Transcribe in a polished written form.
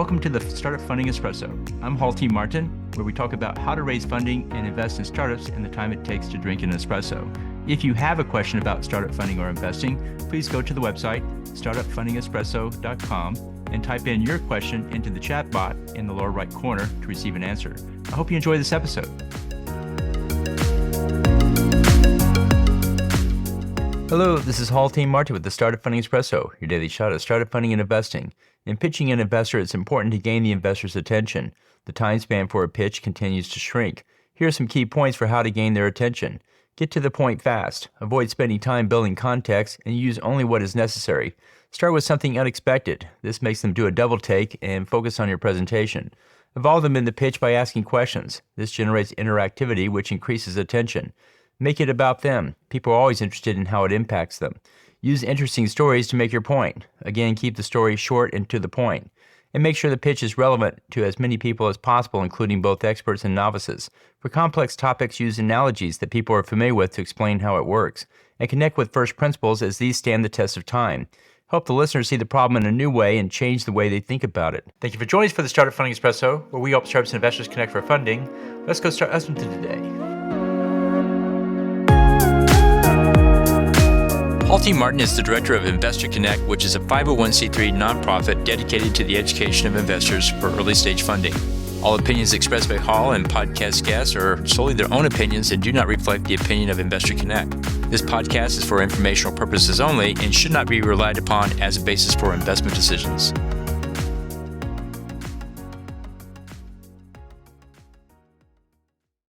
Welcome to the Startup Funding Espresso. I'm Hall T. Martin, where we talk about how to raise funding and invest in startups and the time it takes to drink an espresso. If you have a question about startup funding or investing, please go to the website, startupfundingespresso.com, and type in your question into the chat bot in the lower right corner to receive an answer. I hope you enjoy this episode. Hello, this is Hall T. Martin with the Startup Funding Espresso, your daily shot of startup funding and investing. In pitching an investor, it's important to gain the investor's attention. The time span for a pitch continues to shrink. Here are some key points for how to gain their attention. Get to the point fast. Avoid spending time building context and use only what is necessary. Start with something unexpected. This makes them do a double take and focus on your presentation. Involve them in the pitch by asking questions. This generates interactivity, which increases attention. Make it about them. People are always interested in how it impacts them. Use interesting stories to make your point. Again, keep the story short and to the point. And make sure the pitch is relevant to as many people as possible, including both experts and novices. For complex topics, use analogies that people are familiar with to explain how it works. And connect with first principles as these stand the test of time. Help the listeners see the problem in a new way and change the way they think about it. Thank you for joining us for the Startup Funding Espresso, where we help startups and investors connect for funding. Let's go start listening to today. Hall T. Martin is the director of Investor Connect, which is a 501c3 nonprofit dedicated to the education of investors for early-stage funding. All opinions expressed by Hall and podcast guests are solely their own opinions and do not reflect the opinion of Investor Connect. This podcast is for informational purposes only and should not be relied upon as a basis for investment decisions.